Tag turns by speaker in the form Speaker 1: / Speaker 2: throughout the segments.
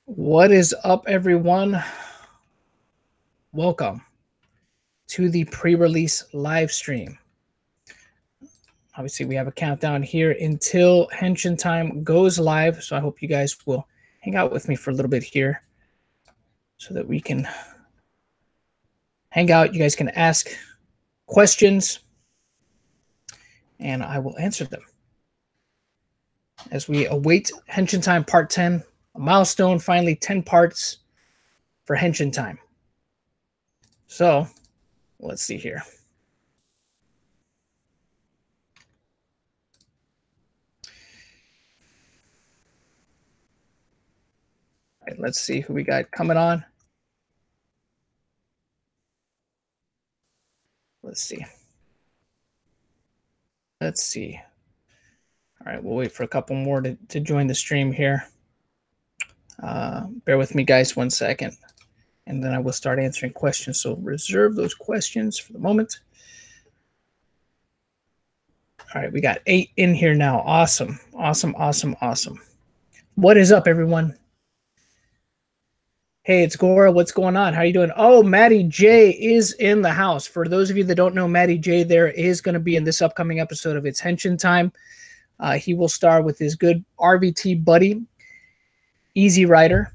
Speaker 1: What is up, everyone? Welcome to the pre-release live stream. Obviously, we have a countdown here until Henshin time goes live, so I hope you guys will hang out with me for a little bit here so that we can hang out. You guys can ask questions, and I will answer them as we await Henshin time part 10, a milestone, finally 10 parts for Henshin time. So, let's see here. All right, let's see who we got coming on. Let's see. All right, we'll wait for a couple more to join the stream here. Bear with me, guys, 1 second. And then I will start answering questions. So reserve those questions for the moment. All right, we got 8 in here now. Awesome. What is up, everyone? Hey, it's Gora. What's going on? How are you doing? Oh, Maddie J is in the house. For those of you that don't know Maddie J, there is going to be in this upcoming episode of It's Henshin Time. He will star with his good RVT buddy, Easy Rider.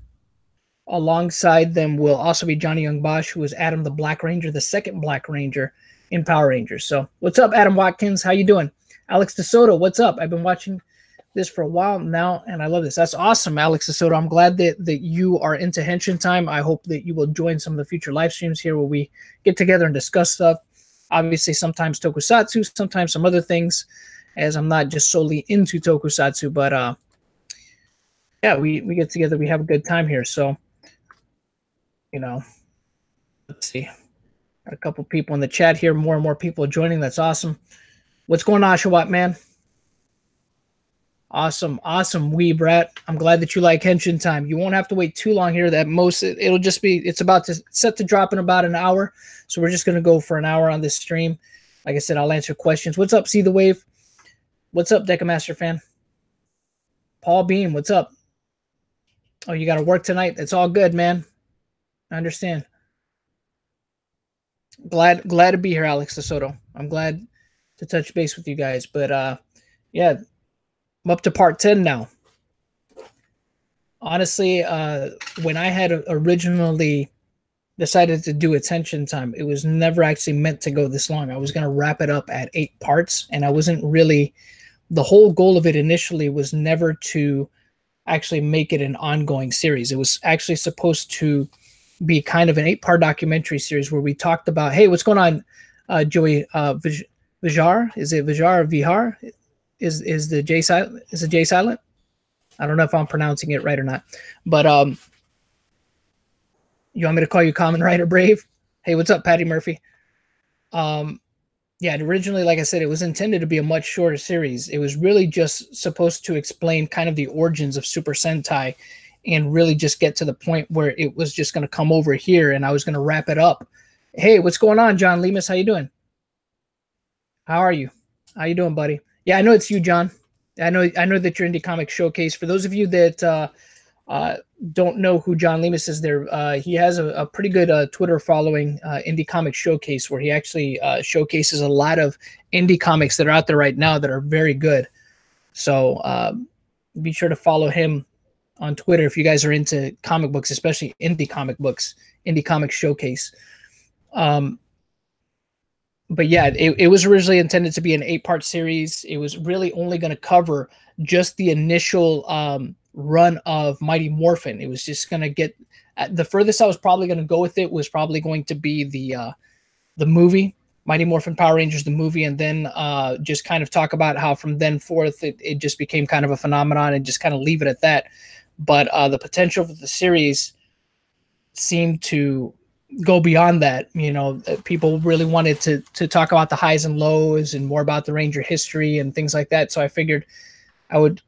Speaker 1: Alongside them will also be Johnny Young Bosch, who is Adam the Black Ranger, the second Black Ranger in Power Rangers. So what's up, Adam Watkins? How you doing? Alex DeSoto, what's up? I've been watching this for a while now, and I love this. That's awesome, Alex DeSoto. I'm glad that you are into Henshin Time. I hope that you will join some of the future live streams here where we get together and discuss stuff. Obviously, sometimes tokusatsu, sometimes some other things, as I'm not just solely into tokusatsu, but yeah, we get together, we have a good time here. So, you know, let's see. Got a couple people in the chat here, more and more people joining. That's awesome. What's going on, Shawat, man? Awesome, Weeb Rat. I'm glad that you like Henshin Time. You won't have to wait too long here. At most, it'll just be, it's about to set to drop in about an hour. So we're just going to go for an hour on this stream. Like I said, I'll answer questions. What's up, See the Wave? What's up, Decamaster fan? Paul Beam, what's up? Oh, you got to work tonight? It's all good, man. I understand. Glad to be here, Alex DeSoto. I'm glad to touch base with you guys. But yeah, I'm up to part 10 now. Honestly, when I had originally decided to do Henshin Time, it was never actually meant to go this long. I was going to wrap it up at 8 parts, and I wasn't really, the whole goal of it initially was never to actually make it an ongoing series. It was actually supposed to be kind of an 8-part documentary series where we talked about, hey, what's going on, Joey Vijar? Is it Vijar or Vihar? Is the J silent? Is the J silent? I don't know if I'm pronouncing it right or not. But you want me to call you Common Rider Brave? Hey, what's up, Patty Murphy? Yeah, originally, like I said, it was intended to be a much shorter series. It was really just supposed to explain kind of the origins of Super Sentai and really just get to the point where it was just going to come over here and I was going to wrap it up. Hey, what's going on, John Lemus? How you doing? How are you? How you doing, buddy? Yeah, I know it's you, John. I know that you're Indie Comic Showcase. For those of you that don't know who John Lemus is, there he has a pretty good Twitter following, Indie Comic Showcase, where he actually showcases a lot of indie comics that are out there right now that are very good. So be sure to follow him on Twitter if you guys are into comic books, especially indie comic books, Indie Comic Showcase. But yeah, it was originally intended to be an 8-part series. It was really only going to cover just the initial run of Mighty Morphin. It was just going to get the furthest I was probably going to go with it was probably going to be the movie, Mighty Morphin Power Rangers, the movie, and then just kind of talk about how from then forth it just became kind of a phenomenon and just kind of leave it at that. But the potential for the series seemed to go beyond that. You know, people really wanted to talk about the highs and lows and more about the Ranger history and things like that. So I figured I would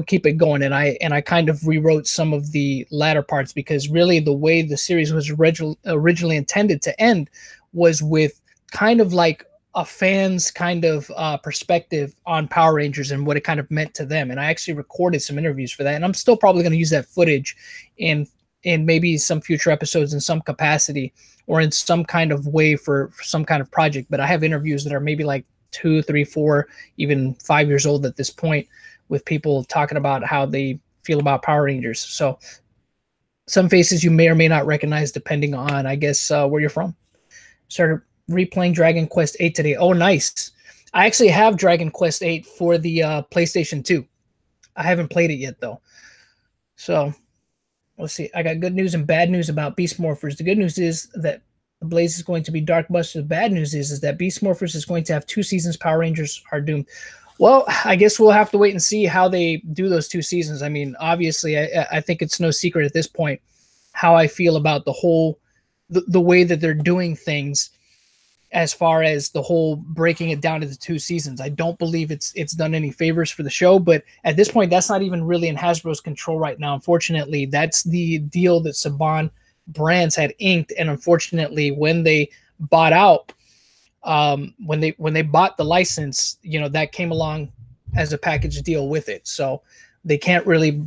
Speaker 1: keep it going, and I kind of rewrote some of the latter parts because really the way the series was originally intended to end was with kind of like a fan's kind of perspective on Power Rangers and what it kind of meant to them. And I actually recorded some interviews for that, and I'm still probably going to use that footage in maybe some future episodes in some capacity or in some kind of way for some kind of project. But I have interviews that are maybe like 2, 3, 4, even 5 years old at this point, with people talking about how they feel about Power Rangers. So some faces you may or may not recognize depending on, I guess, where you're from. Started replaying Dragon Quest 8 today. Oh, nice. I actually have Dragon Quest 8 for the PlayStation 2. I haven't played it yet, though. So let's see. I got good news and bad news about Beast Morphers. The good news is that the Blaze is going to be Dark Buster. The bad news is that Beast Morphers is going to have 2 seasons. Power Rangers are doomed. Well, I guess we'll have to wait and see how they do those 2 seasons. I mean, obviously, I think it's no secret at this point how I feel about the whole, the way that they're doing things as far as the whole breaking it down into 2 seasons. I don't believe it's done any favors for the show, but at this point, that's not even really in Hasbro's control right now. Unfortunately, that's the deal that Saban Brands had inked, and unfortunately, when they bought out, when they bought the license, you know, that came along as a package deal with it. So they can't really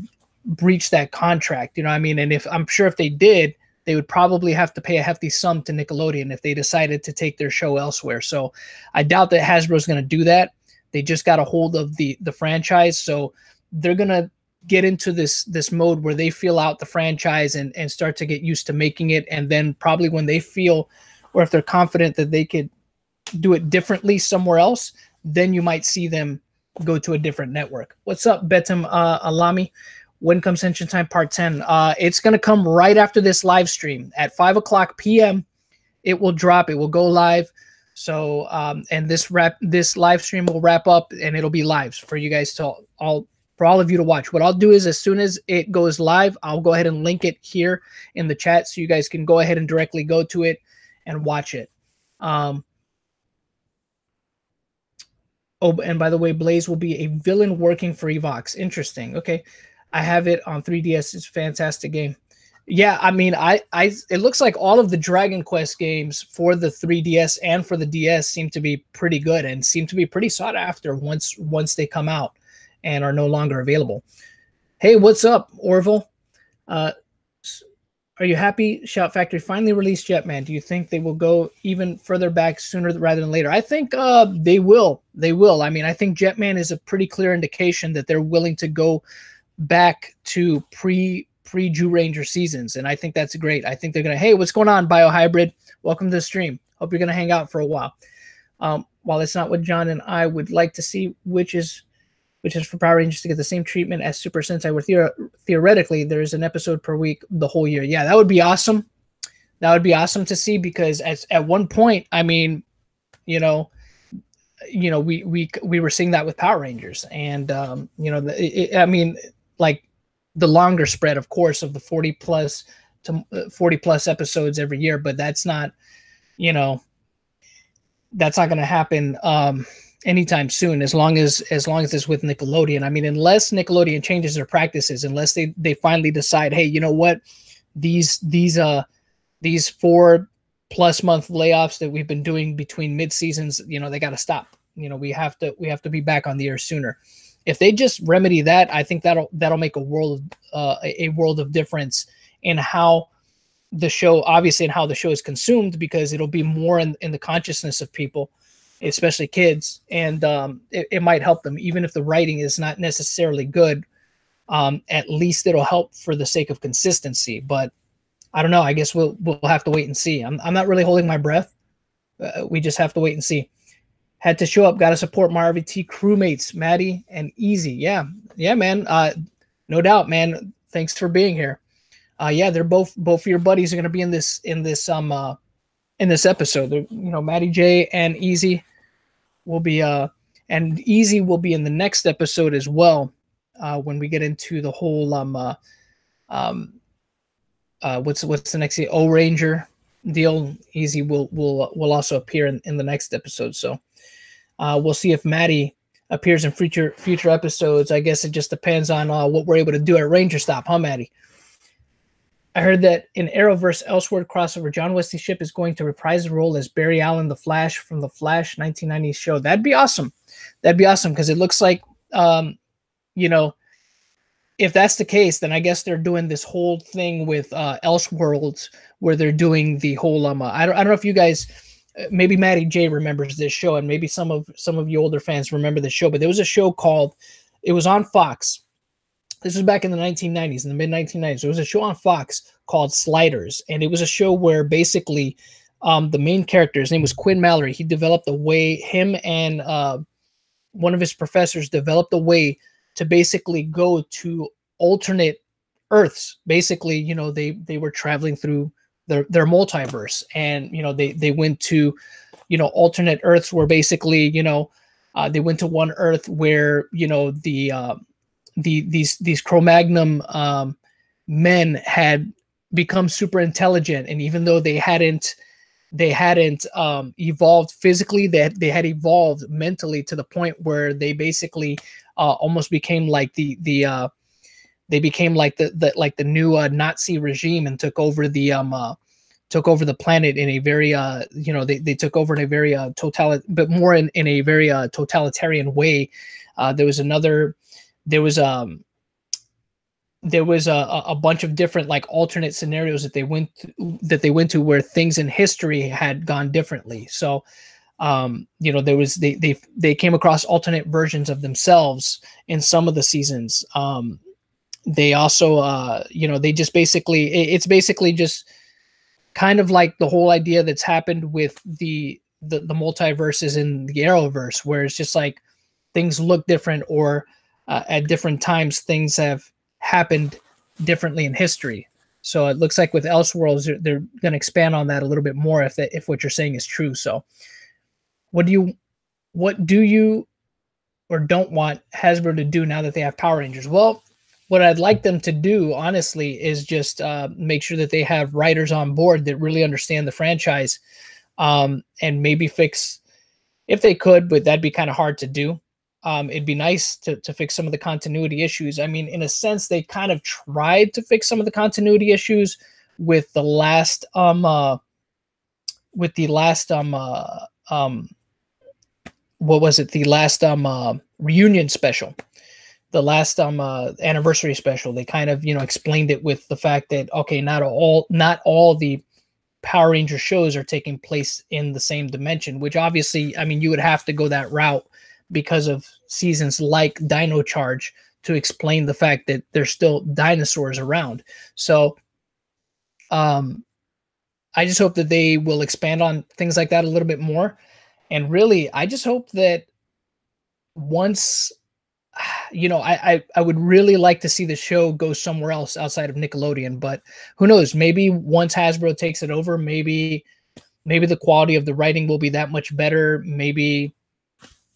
Speaker 1: breach that contract, you know what I mean? And I'm sure if they did, they would probably have to pay a hefty sum to Nickelodeon if they decided to take their show elsewhere. So I doubt that Hasbro's going to do that. They just got a hold of the franchise. So they're going to get into this mode where they feel out the franchise and start to get used to making it. And then probably when they feel, or if they're confident that they could do it differently somewhere else, then you might see them go to a different network. What's up, Betim Alami? When comes Henshin Time Part 10? It's going to come right after this live stream at 5 o'clock p.m. It will drop. It will go live. So, and this live stream will wrap up, and it'll be live for you guys to for all of you to watch. What I'll do is, as soon as it goes live, I'll go ahead and link it here in the chat so you guys can go ahead and directly go to it and watch it. Oh, and by the way, Blaze will be a villain working for Evox. Interesting. Okay. I have it on 3DS. It's a fantastic game. Yeah, I mean, it looks like all of the Dragon Quest games for the 3DS and for the DS seem to be pretty good and seem to be pretty sought after once they come out and are no longer available. Hey, what's up, Orville? Are you happy Shout Factory finally released Jetman? Do you think they will go even further back sooner rather than later? I think they will. They will. I mean, I think Jetman is a pretty clear indication that they're willing to go back to pre-Jew Ranger seasons, and I think that's great. I think they're gonna, hey, what's going on, Biohybrid? Welcome to the stream. Hope you're gonna hang out for a while. While it's not what John and I would like to see, which is for Power Rangers to get the same treatment as Super Sentai, where theoretically there is an episode per week the whole year. Yeah, that would be awesome. That would be awesome to see, because at one point, I mean, we were seeing that with Power Rangers, and I mean, like the longer spread, of course, of the 40 plus episodes every year, but that's not, that's not going to happen anytime soon, as long as it's with Nickelodeon. I mean, unless Nickelodeon changes their practices, unless they finally decide, hey, you know what, these 4+ month layoffs that we've been doing between mid seasons, they got to stop. We have to be back on the air sooner. If they just remedy that, I think that'll make a world of difference in how the show, obviously, and how the show is consumed, because it'll be more in the consciousness of people, especially kids, and it might help them, even if the writing is not necessarily good. At least it'll help for the sake of consistency. But I don't know. I guess we'll have to wait and see. I'm not really holding my breath. We just have to wait and see. Had to show up. Got to support my RVT crewmates, Maddie and Easy. Yeah, man. No doubt, man. Thanks for being here. Yeah, they're both of your buddies are going to be in this episode. Maddie J and Easy will be and Easy will be in the next episode as well. When we get into the whole what's the next O Ranger deal, Easy will also appear in the next episode. So we'll see if Maddie appears in future episodes. I guess it just depends on what we're able to do at Ranger Stop, huh, Maddie? I heard that in Arrowverse Elseworld crossover, John Wesley Shipp is going to reprise the role as Barry Allen, the Flash from the Flash 1990s show. That'd be awesome. That'd be awesome because it looks like, you know, if that's the case, then I guess they're doing this whole thing with Elseworlds where they're doing the whole I don't know if you guys, maybe Maddie J remembers this show, and maybe some of you older fans remember the show, but there was a show called, it was on Fox. This was back in the 1990s, in the mid 1990s. There was a show on Fox called Sliders, and it was a show where basically the main character, his name was Quinn Mallory. He developed a way, him and one of his professors developed a way to basically go to alternate Earths. Basically, you know, they were traveling through their multiverse, and you know, they went to, you know, alternate Earths where basically, you know, they went to one Earth where, you know, these Cro-Magnon men had become super intelligent, and even though they hadn't evolved physically, they had evolved mentally to the point where they basically almost became like the new Nazi regime, and took over the planet in a very you know, they took over in a very totalitarian way. There was a bunch of different like alternate scenarios that they went to where things in history had gone differently. So you know, they came across alternate versions of themselves in some of the seasons. They also you know, they just basically, it's basically just kind of like the whole idea that's happened with the multiverses in the Arrowverse, where it's just like things look different, or at different times things have happened differently in history. So it looks like with Elseworlds, they're going to expand on that a little bit more if what you're saying is true. So what do you or don't want Hasbro to do now that they have Power Rangers? Well, what I'd like them to do, honestly, is just make sure that they have writers on board that really understand the franchise, and maybe fix, if they could, but that'd be kind of hard to do. It'd be nice to fix some of the continuity issues. I mean, in a sense, they kind of tried to fix some of the continuity issues with the last what was it? The last reunion special, the last anniversary special. They kind of, you know, explained it with the fact that, okay, not all the Power Ranger shows are taking place in the same dimension, which obviously, I mean, you would have to go that route because of seasons like Dino Charge to explain the fact that there's still dinosaurs around. So I just hope that they will expand on things like that a little bit more. And really, I just hope that once, you know, I would really like to see the show go somewhere else outside of Nickelodeon, but who knows? Maybe once Hasbro takes it over, maybe the quality of the writing will be that much better. Maybe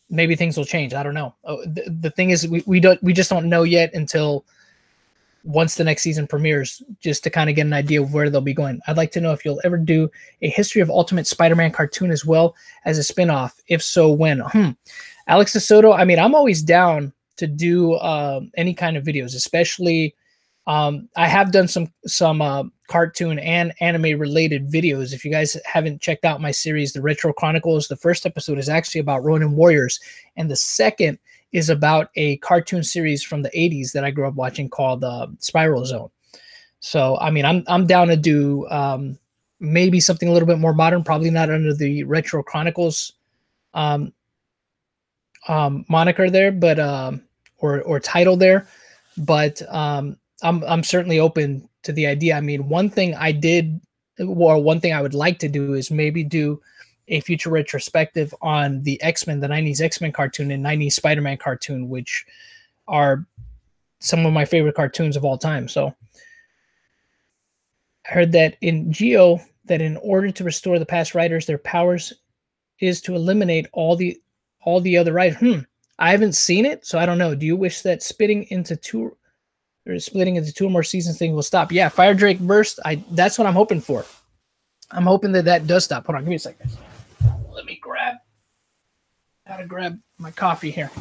Speaker 1: things will change. I don't know. The thing is, we just don't know yet until once the next season premieres, just to kind of get an idea of where they'll be going. I'd like to know if you'll ever do a History of Ultimate Spider-Man cartoon as well as a spinoff. If so, when? Alex DeSoto, I mean, I'm always down to do any kind of videos, especially I have done some cartoon and anime related videos. If you guys haven't checked out my series, The Retro Chronicles, the first episode is actually about Ronin Warriors, and the second is about a cartoon series from the 80s that I grew up watching called Spiral Zone. So, I mean, I'm down to do maybe something a little bit more modern, probably not under the Retro Chronicles moniker there, but or title there, but I'm certainly open to the idea. I mean, one thing I would like to do is maybe do a future retrospective on the X-Men, the 90s X-Men cartoon and 90s Spider-Man cartoon, which are some of my favorite cartoons of all time. So I heard that in Geo, that in order to restore the past writers, their powers is to eliminate all the other writers. I haven't seen it, so I don't know. Do you wish that splitting into two or more seasons thing will stop? Yeah, Fire Drake Burst, that's what I'm hoping for. I'm hoping that does stop. Hold on, give me a second. Let me grab my coffee here.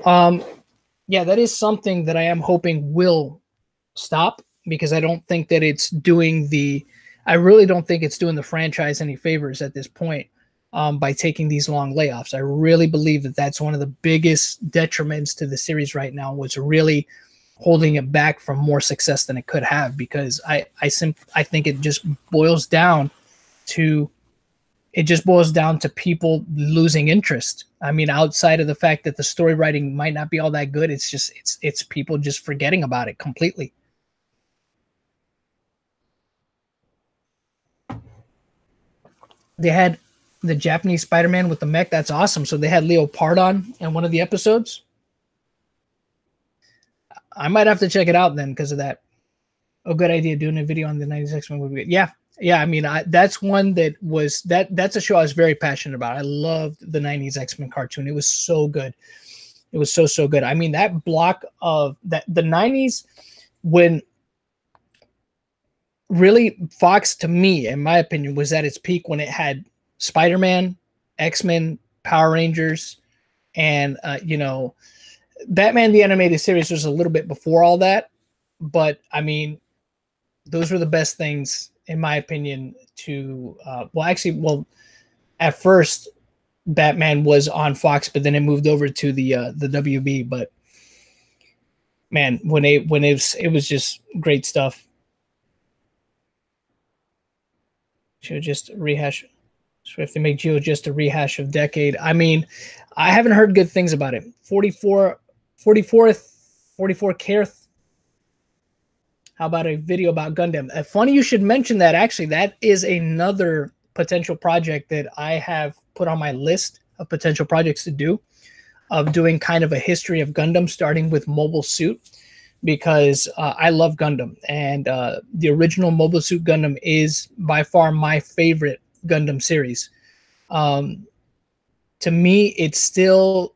Speaker 1: Yeah, that is something that I am hoping will stop. because I don't think that it's doing I really don't think it's doing the franchise any favors at this point by taking these long layoffs. I really believe that that's one of the biggest detriments to the series right now, was really holding it back from more success than it could have, because I think it just boils down to people losing interest. I mean, outside of the fact that the story writing might not be all that good, it's people just forgetting about it completely. They had the Japanese Spider-Man with the mech. That's awesome. So they had Leopard on in one of the episodes. I might have to check it out then because of that. Oh, good idea. Doing a video on the 90s X-Men would be good. Yeah. Yeah. I mean, that's one that's a show I was very passionate about. I loved the 90s X-Men cartoon. It was so good. It was so good. I mean, that block of the 90s, when really Fox, to me, in my opinion, was at its peak when it had Spider-Man, X-Men, Power Rangers, and Batman the Animated Series was a little bit before all that, but I mean, those were the best things in my opinion to at first Batman was on Fox, but then it moved over to the WB. But man, it was just great stuff. Should just rehash. So if they make Geo just a rehash of Decade, I mean, I haven't heard good things about it. 44 Careth. How about a video about Gundam? Funny you should mention that. Actually, that is another potential project that I have put on my list of potential projects to do, of doing kind of a history of Gundam, starting with Mobile Suit, because I love Gundam, and the original Mobile Suit Gundam is by far my favorite Gundam series. To me, it still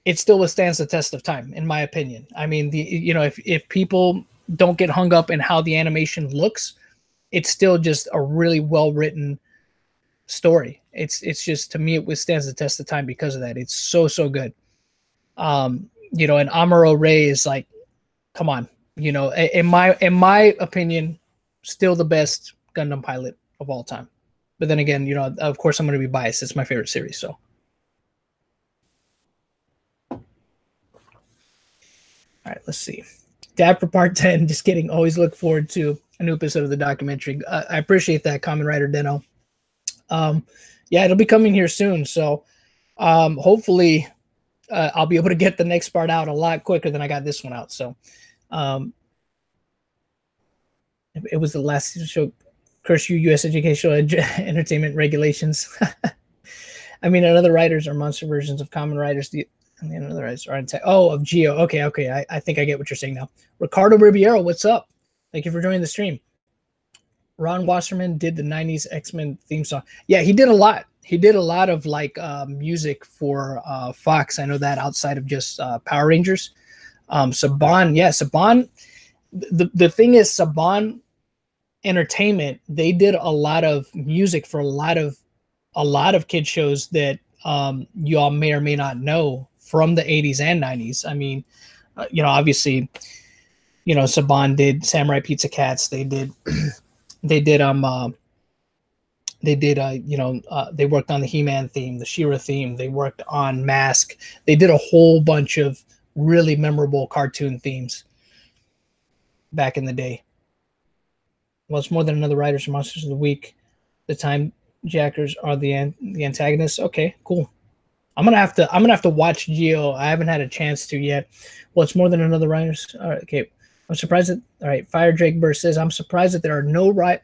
Speaker 1: withstands the test of time, in my opinion. I mean, if people don't get hung up in how the animation looks, it's still just a really well written story. It's just, to me, it withstands the test of time because of that. It's so good. And Amuro Ray is like, come on, in my opinion, still the best Gundam pilot of all time. But then again, of course I'm going to be biased. It's my favorite series. So, all right, let's see. Dad for part 10. Just kidding. Always look forward to a new episode of the documentary. I appreciate that, Common Writer Deno. Yeah, it'll be coming here soon. So hopefully I'll be able to get the next part out a lot quicker than I got this one out. So it was the last show. Curse you, U.S. educational entertainment regulations. I mean, and other writers are monster versions of common writers. And the other writers are of Geo. Okay. I think I get what you're saying now. Ricardo Ribeiro, what's up? Thank you for joining the stream. Ron Wasserman did the 90s X-Men theme song. Yeah, he did a lot. He did a lot of like music for Fox. I know that, outside of just Power Rangers. Saban, yeah, Saban. The thing is, Saban Entertainment, they did a lot of music for a lot of kid shows that you all may or may not know from the 80s and 90s. I mean, obviously, Saban did Samurai Pizza Cats. They did they worked on the He-Man theme, the She-Ra theme. They worked on Mask. They did a whole bunch of really memorable cartoon themes back in the day. Well, it's more than another Writers or Monsters of the Week. The Time Jackers are the antagonists. Okay, cool. I'm gonna have to watch Geo. I haven't had a chance to yet. Well, it's more than another Writers. All right, okay. I'm surprised that. All right, Fire Drake Burst says, I'm surprised that there's no right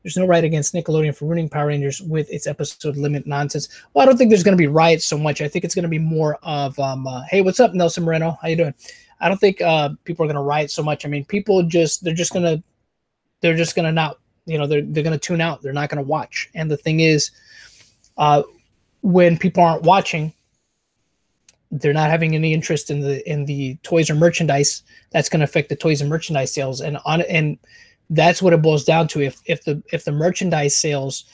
Speaker 1: against Nickelodeon for ruining Power Rangers with its episode limit nonsense. Well, I don't think there's going to be riots so much. I think it's going to be more of, hey, what's up, Nelson Moreno? How you doing? I don't think people are going to riot so much. I mean, people they're just going to not, they're going to tune out. They're not going to watch. And the thing is, when people aren't watching, they're not having any interest in the toys or merchandise. That's going to affect the toys and merchandise sales. And that's what it boils down to. If the merchandise sales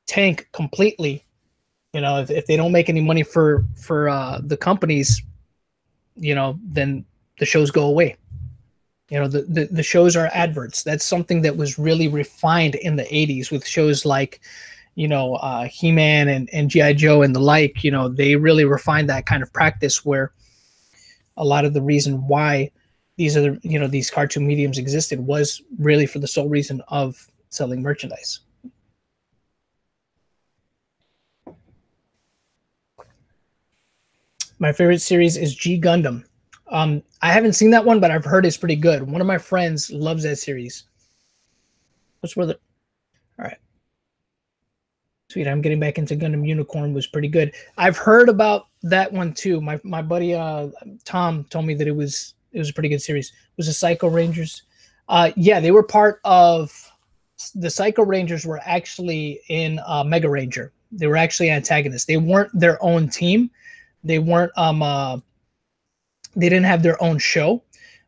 Speaker 1: tank completely, if they don't make any money for the companies, then the shows go away. You know, the shows are adverts. That's something that was really refined in the 80s with shows like, you know, He-Man and G.I. Joe and the like. You know, they really refined that kind of practice where a lot of the reason why these are the, you know, these cartoon mediums existed was really for the sole reason of selling merchandise. My favorite series is G Gundam. I haven't seen that one, but I've heard it's pretty good. One of my friends loves that series. What's where the all right. Sweet. I'm getting back into Gundam Unicorn was pretty good. I've heard about that one too. My buddy Tom told me that it was a pretty good series. It was the Psycho Rangers. Yeah, they were part of the Psycho Rangers were actually in Mega Ranger. They were actually antagonists. They weren't their own team. They weren't they didn't have their own show,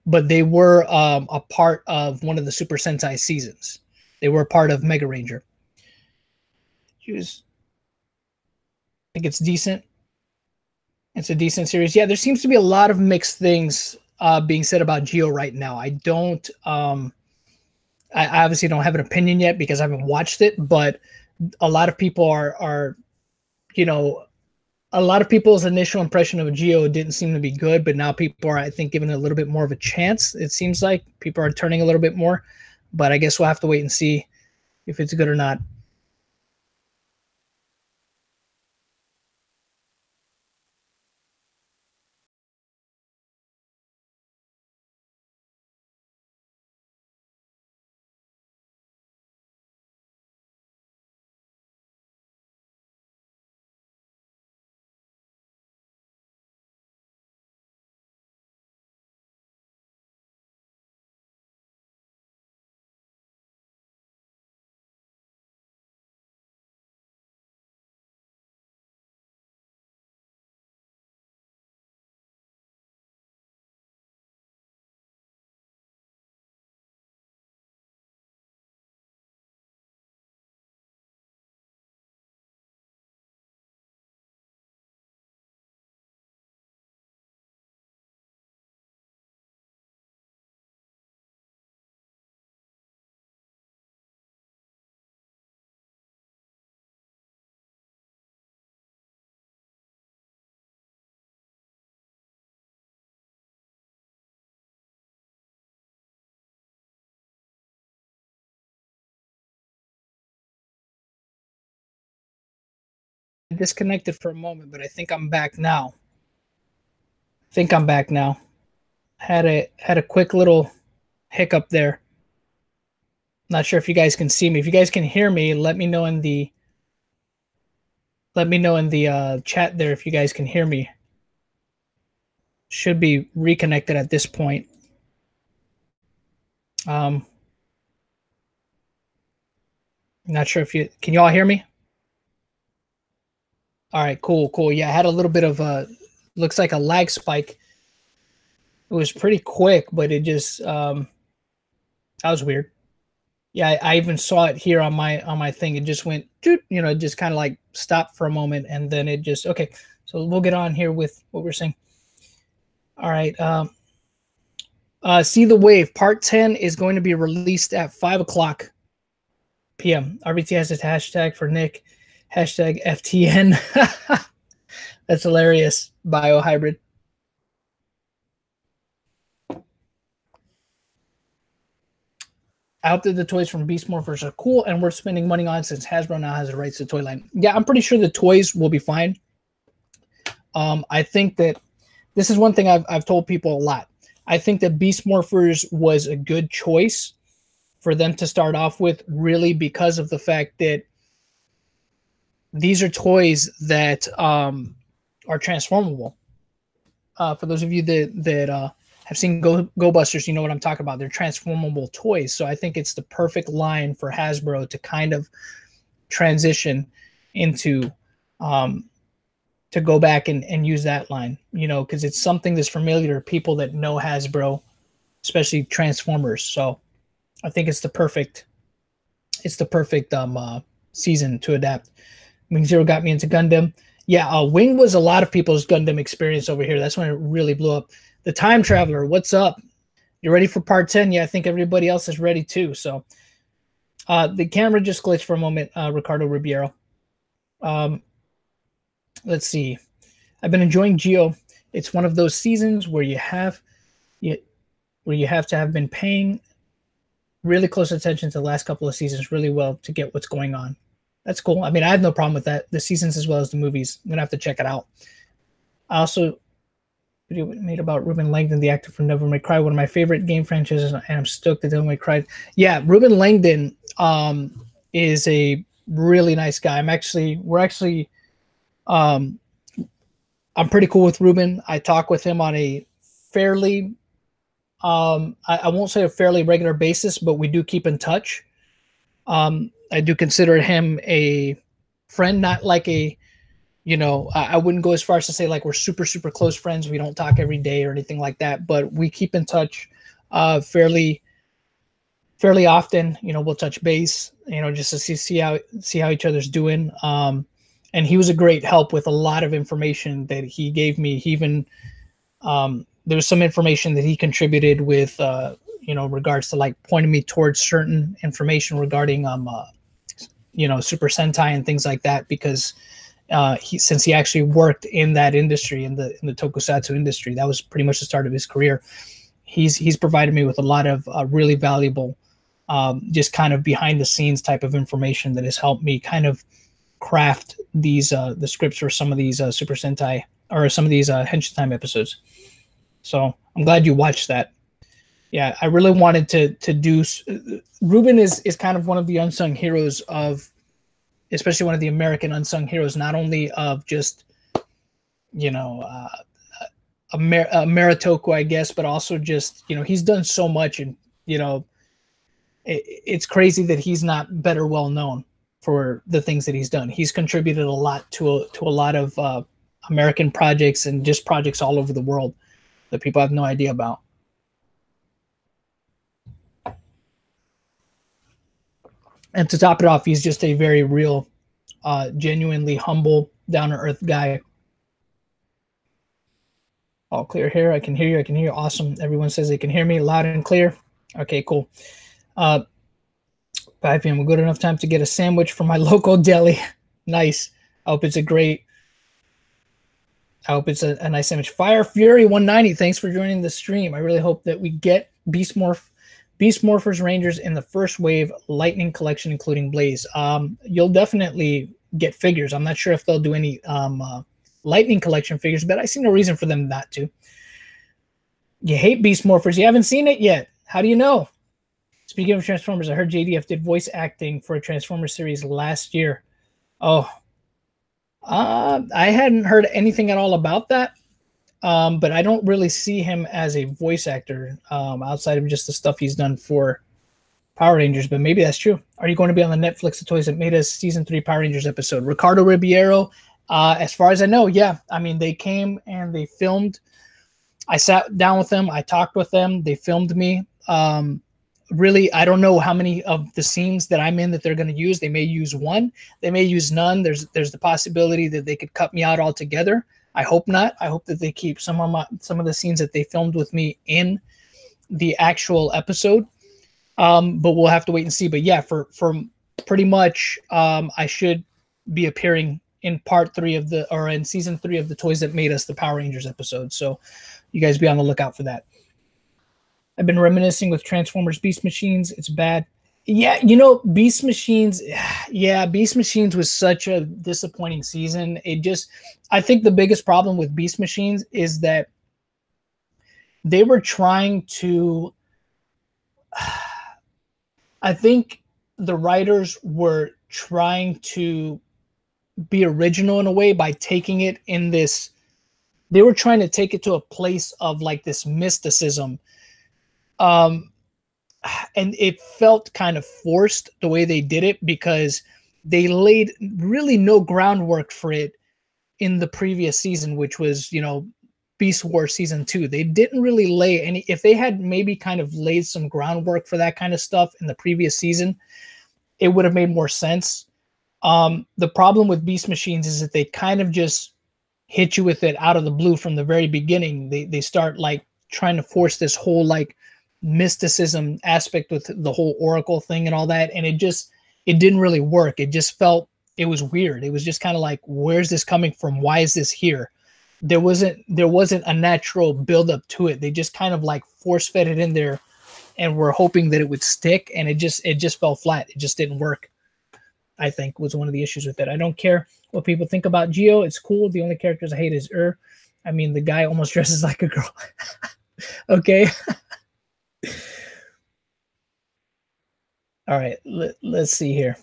Speaker 1: but they were a part of one of the Super Sentai seasons. They were a part of Mega Ranger. I think it's decent. It's a decent series. Yeah, there seems to be a lot of mixed things being said about Geo right now. I don't I obviously don't have an opinion yet because I haven't watched it, but a lot of people are you know, a lot of people's initial impression of Geo didn't seem to be good, but now people are, I think, giving it a little bit more of a chance. It seems like people are turning a little bit more, but I guess we'll have to wait and see if it's good or not. Disconnected for a moment, but I think I'm back now. Think I'm back now. Had a quick little hiccup there. Not sure if you guys can see me. If you guys can hear me, let me know in the chat there if you guys can hear me. Should be reconnected at this point. Not sure if you can you all hear me? All right, cool. Yeah, I had a little bit of a looks like a lag spike. It was pretty quick, but it just that was weird. Yeah, I even saw it here on my thing. It just went, you know, it just kind of like stopped for a moment, and then it just okay. So we'll get on here with what we're saying. All right. See the Wave Part 10 is going to be released at 5:00 p.m. RBT has a hashtag for Nick. Hashtag FTN. That's hilarious. Biohybrid. I hope that the toys from Beast Morphers are cool and worth spending money on since Hasbro now has the rights to the toy line. Yeah, I'm pretty sure the toys will be fine. I think that this is one thing I've told people a lot. I think that Beast Morphers was a good choice for them to start off with, really because of the fact that these are toys that are transformable. For those of you that have seen Go Busters, you know what I'm talking about. They're transformable toys. So I think it's the perfect line for Hasbro to kind of transition into to go back and use that line, you know, because it's something that's familiar to people that know Hasbro, especially Transformers. So I think it's the perfect season to adapt. Wing Zero got me into Gundam. Yeah, Wing was a lot of people's Gundam experience over here. That's when it really blew up. The Time Traveler, what's up? You're ready for part 10? Yeah, I think everybody else is ready too. So the camera just glitched for a moment, Ricardo Ribeiro. Let's see. I've been enjoying Geo. It's one of those seasons where you have to have been paying really close attention to the last couple of seasons really well to get what's going on. That's cool. I mean, I have no problem with that. The seasons as well as the movies. I'm gonna have to check it out. I also video made about Ruben Langdon, the actor from Devil May Cry, one of my favorite game franchises, and I'm stoked that Devil May Cry. Yeah, Ruben Langdon is a really nice guy. I'm pretty cool with Ruben. I talk with him on a fairly, I won't say a fairly regular basis, but we do keep in touch. I do consider him a friend, not like a, I wouldn't go as far as to say like we're super, super close friends. We don't talk every day or anything like that, but we keep in touch fairly often. We'll touch base, just to see how each other's doing. And he was a great help with a lot of information that he gave me. He even, there was some information that he contributed with, regards to like pointing me towards certain information regarding, Super Sentai and things like that, because since he actually worked in that industry, in the tokusatsu industry, that was pretty much the start of his career. He's provided me with a lot of really valuable, just kind of behind the scenes type of information that has helped me kind of craft these the scripts for some of these Super Sentai or some of these Henshin Time episodes. So I'm glad you watched that. Yeah, I really wanted to do. Ruben is kind of one of the unsung heroes of, especially one of the American unsung heroes, not only of just, Maritoku, I guess, but also just, he's done so much, and, it's crazy that he's not better well known for the things that he's done. He's contributed a lot to a lot of American projects and just projects all over the world that people have no idea about. And to top it off, he's just a very real, genuinely humble, down-to-earth guy. All clear here. I can hear you. I can hear you. Awesome. Everyone says they can hear me loud and clear. Okay, cool. 5 p.m. Good enough time to get a sandwich from my local deli. Nice. I hope it's a nice sandwich. Fire Fury 190. Thanks for joining the stream. I really hope that we get Beast Morphers Rangers in the first wave Lightning collection, including Blaze. You'll definitely get figures. I'm not sure if they'll do any Lightning collection figures, but I see no reason for them not to. You hate Beast Morphers. You haven't seen it yet. How do you know? Speaking of Transformers, I heard JDF did voice acting for a Transformers series last year. Oh, I hadn't heard anything at all about that. But I don't really see him as a voice actor outside of just the stuff he's done for Power Rangers, but maybe that's true. Are you going to be on the Netflix The Toys That Made Us Season 3 Power Rangers episode? Ricardo Ribeiro, as far as I know, yeah. I mean, they came and they filmed. I sat down with them. I talked with them. They filmed me. Really, I don't know how many of the scenes that I'm in that they're going to use. They may use one. They may use none. There's the possibility that they could cut me out altogether. I hope not. I hope that they keep some of the scenes that they filmed with me in the actual episode. But we'll have to wait and see. But yeah, for pretty much, I should be appearing in part 3 in season 3 of the Toys That Made Us the Power Rangers episode. So you guys be on the lookout for that. I've been reminiscing with Transformers Beast Machines. It's bad. Yeah, Beast Machines. Yeah, Beast Machines was such a disappointing season. I think the biggest problem with Beast Machines is that they were trying to. I think the writers were trying to be original in a way by taking it in this. They were trying to take it to a place of like this mysticism. And it felt kind of forced the way they did it because they laid really no groundwork for it in the previous season, which was, Beast Wars Season 2. They didn't really lay any. If they had maybe kind of laid some groundwork for that kind of stuff in the previous season, it would have made more sense. The problem with Beast Machines is that they kind of just hit you with it out of the blue from the very beginning. They start like trying to force this whole like mysticism aspect with the whole Oracle thing and all that, and it didn't really work. It just felt, it was weird. It was just kind of like, where's this coming from? Why is this here? There wasn't a natural buildup to it. They just kind of like force fed it in there, and were hoping that it would stick, and it just fell flat. It just didn't work, I think, was one of the issues with it. I don't care what people think about Geo. It's cool. The only characters I hate is I mean, the guy almost dresses like a girl. Okay. All right. Let's see here.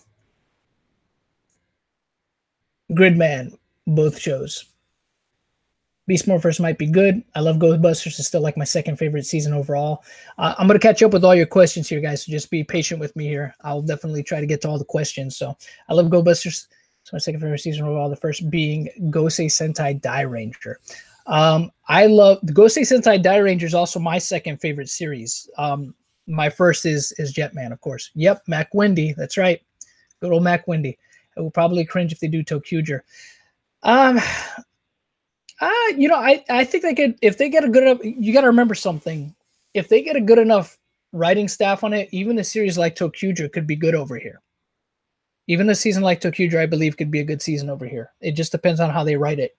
Speaker 1: Gridman, both shows. Beast Morphers might be good. I love Ghostbusters. It's still like my second favorite season overall. I'm going to catch up with all your questions here, guys, so just be patient with me here. I'll definitely try to get to all the questions. So I love Ghostbusters. It's my second favorite season overall, the first being Gosei Sentai Die Ranger. I love the Gosei Sentai Die Ranger is also my second favorite series. My first is Jetman, of course. Yep, Mac Wendy. That's right. Good old Mac Wendy. I will probably cringe if they do Tokuger. You know, I think they could, if they get a good enough, you got to remember something. If they get a good enough writing staff on it, even a series like Tokuger could be good over here. Even a season like Tokuger, I believe, could be a good season over here. It just depends on how they write it.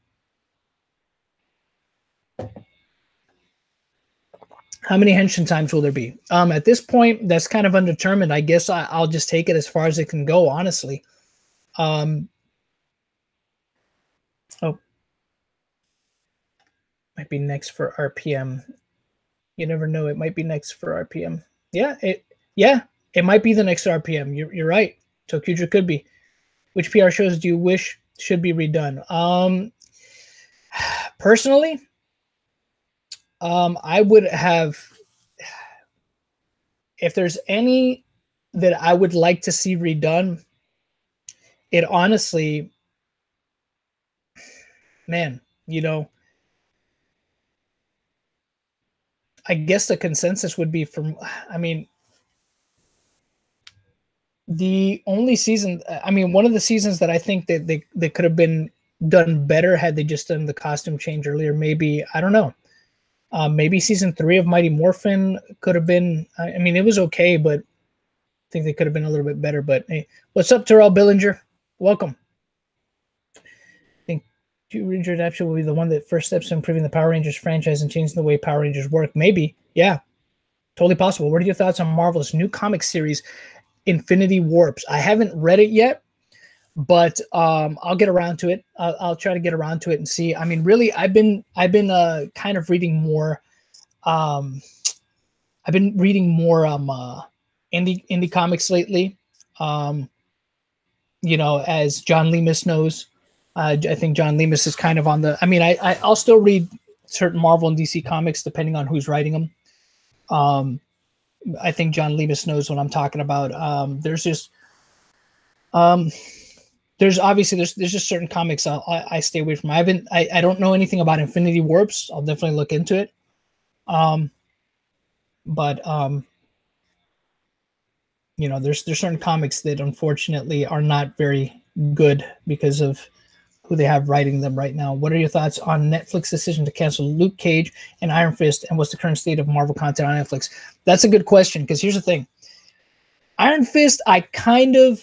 Speaker 1: How many Henshin times will there be? At this point, that's kind of undetermined. I guess I'll just take it as far as it can go, honestly. Oh. Might be next for RPM. You never know. It might be next for RPM. Yeah, it might be the next RPM. You're right. Tokuger could be. Which PR shows do you wish should be redone? Personally, I would have, if there's any that I would like to see redone, it honestly, man, you know, I guess the consensus would be from, I mean, the only season, I mean, one of the seasons that I think that they could have been done better had they just done the costume change earlier. Maybe, I don't know. Maybe season 3 of Mighty Morphin could have been, I mean, it was okay, but I think they could have been a little bit better. But hey, what's up, Terrell Billinger? Welcome. I think Ranger Adaptation will be the one that first steps to improving the Power Rangers franchise and changing the way Power Rangers work. Maybe. Yeah, totally possible. What are your thoughts on Marvel's new comic series, Infinity Warps? I haven't read it yet, but I'll get around to it. I'll try to get around to it and see. I mean, really, I've been kind of reading more. I've been reading more indie comics lately. You know, as John Lemus knows, I think John Lemus is kind of on the. I mean, I'll still read certain Marvel and DC comics depending on who's writing them. I think John Lemus knows what I'm talking about. There's just there's obviously there's just certain comics I stay away from. I don't know anything about Infinity Warps. I'll definitely look into it. But you know, there's certain comics that unfortunately are not very good because of who they have writing them right now. What are your thoughts on Netflix's decision to cancel Luke Cage and Iron Fist, and what's the current state of Marvel content on Netflix? That's a good question, because here's the thing. Iron Fist, Iron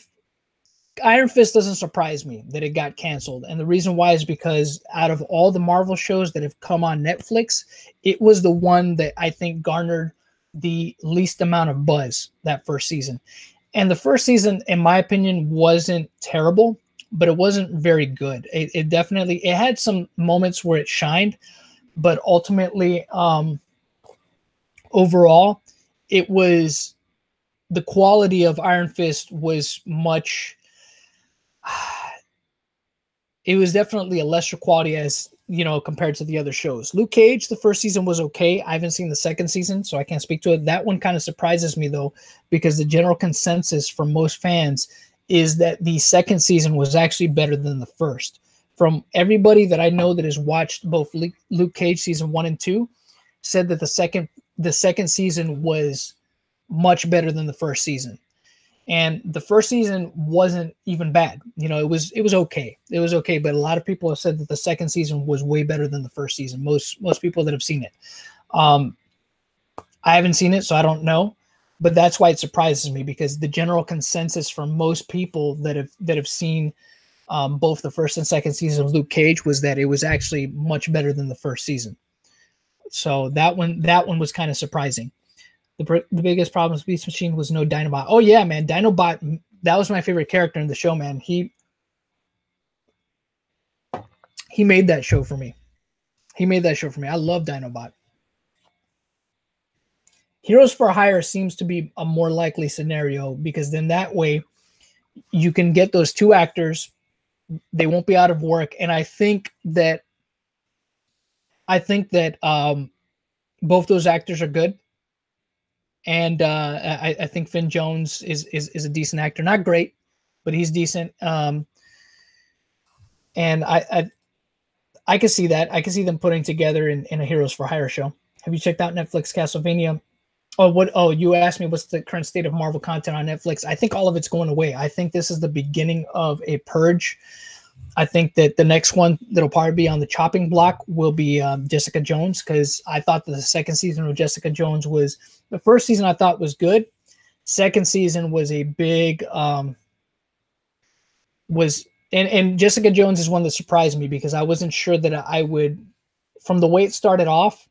Speaker 1: Fist doesn't surprise me that it got canceled. And the reason why is because out of all the Marvel shows that have come on Netflix, it was the one that I think garnered the least amount of buzz that first season. And the first season, in my opinion, wasn't terrible, but it wasn't very good. It definitely, it had some moments where it shined, but ultimately, overall, it was, the quality of Iron Fist was much, it was definitely a lesser quality as, you know, compared to the other shows. Luke Cage, the first season was okay. I haven't seen the second season, so I can't speak to it. That one kind of surprises me, though, because the general consensus from most fans is that the second season was actually better than the first. From everybody that I know that has watched both Luke Cage season 1 and 2, said that the second season was much better than the first season. And the first season wasn't even bad. You know, it was okay. It was okay, but a lot of people have said that the second season was way better than the first season. Most people that have seen it. I haven't seen it, so I don't know. But that's why it surprises me, because the general consensus for most people that have seen both the first and second season of Luke Cage was that it was actually much better than the first season. So that one was kind of surprising. The biggest problem with Beast Machine was no Dinobot. Oh yeah, man, Dinobot, that was my favorite character in the show, man. He made that show for me. He made that show for me. I love Dinobot. Heroes for Hire seems to be a more likely scenario, because then that way you can get those two actors. They won't be out of work, and I think that both those actors are good. And I think Finn Jones is a decent actor. Not great, but he's decent. And I can see that. I can see them putting together in a Heroes for Hire show. Have you checked out Netflix Castlevania? Oh, you asked me what's the current state of Marvel content on Netflix. I think all of it's going away. I think this is the beginning of a purge. I think that the next one that'll probably be on the chopping block will be Jessica Jones, because I thought that the second season of Jessica Jones was, the first season I thought was good. Second season was a big and Jessica Jones is one that surprised me, because I wasn't sure that I would, from the way it started off,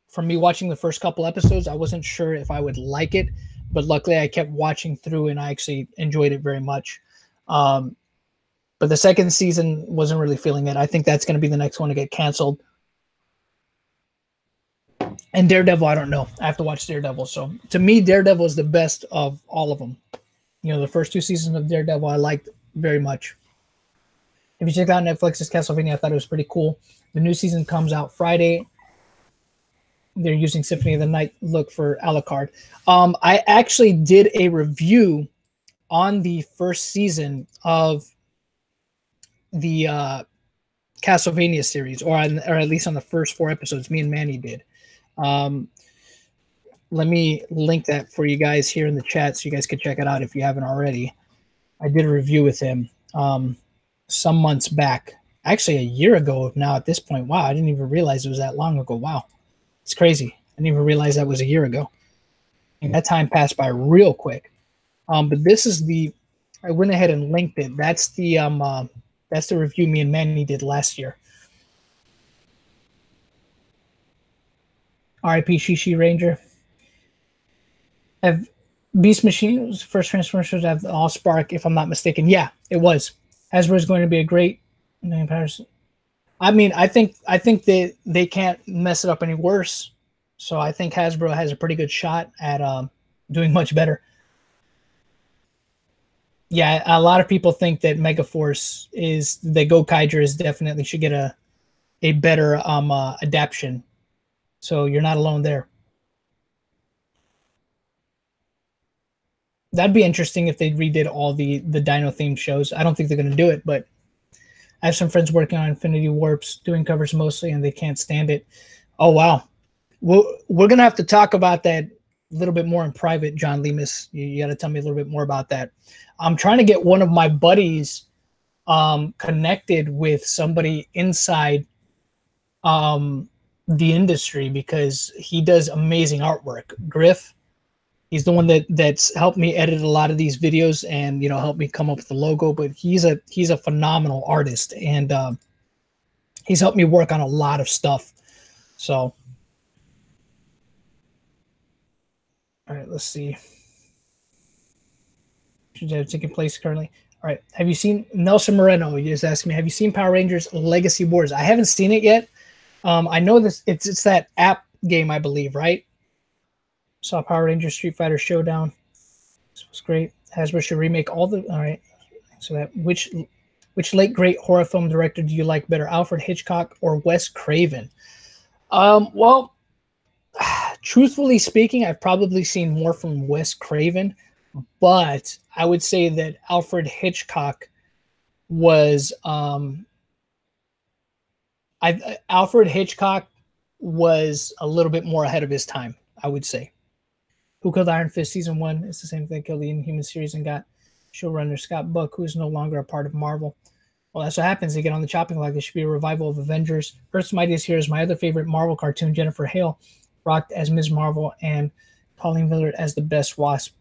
Speaker 1: from me watching the first couple episodes, I wasn't sure if I would like it, but luckily I kept watching through and I actually enjoyed it very much. But the second season wasn't really feeling it. I think that's going to be the next one to get canceled. And Daredevil, I don't know. I have to watch Daredevil. So to me, Daredevil is the best of all of them. You know, the first two seasons of Daredevil I liked very much. If you check out Netflix's Castlevania, I thought it was pretty cool. The new season comes out Friday. They're using Symphony of the Night look for Alucard. I actually did a review on the first season of the Castlevania series, or at least on the first 4 episodes. Me and Manny did. Let me link that for you guys here in the chat so you guys can check it out if you haven't already. I did a review with him some months back, actually a year ago now at this point. Wow, I didn't even realize it was that long ago. Wow, it's crazy. I didn't even realize that was a year ago. And that time passed by real quick. But this is I went ahead and linked it. That's the review me and Manny did last year. R.I.P. Shishi Ranger. Have Beast Machine was the first Transformers to have the Allspark, if I'm not mistaken. Yeah, it was. Hasbro is going to be a great comparison. I mean, I think they can't mess it up any worse. So I think Hasbro has a pretty good shot at doing much better. Yeah, a lot of people think that Megaforce is the Gokaiger is definitely should get a better adaptation. So you're not alone there. That'd be interesting if they redid all the Dino themed shows. I don't think they're going to do it, but I have some friends working on Infinity Warps, doing covers mostly, and they can't stand it. Oh wow, we're going to have to talk about that a little bit more in private, John Lemus. You got to tell me a little bit more about that. I'm trying to get one of my buddies connected with somebody inside the industry, because he does amazing artwork. Griff, he's the one that's helped me edit a lot of these videos and, you know, helped me come up with the logo. But he's a phenomenal artist, and he's helped me work on a lot of stuff. So, all right, let's see. Should have taken place currently. All right, have you seen Nelson Moreno? He just asked me, have you seen Power Rangers Legacy Wars? I haven't seen it yet. I know this. It's that app game, I believe, right? Saw Power Rangers Street Fighter Showdown. This was great. Hasbro should remake all the. All right. So that which late great horror film director do you like better, Alfred Hitchcock or Wes Craven? Well, truthfully speaking, I've probably seen more from Wes Craven, but I would say that Alfred Hitchcock was Alfred Hitchcock was a little bit more ahead of his time, I would say. Who Killed Iron Fist season 1? It's the same thing. Killed the Inhuman series and got showrunner Scott Buck, who is no longer a part of Marvel. Well, that's what happens. They get on the chopping block. There should be a revival of Avengers. Earth's Mightiest Heroes, my other favorite Marvel cartoon, Jennifer Hale. rocked as Ms. Marvel, and Colleen Villard as the best Wasp.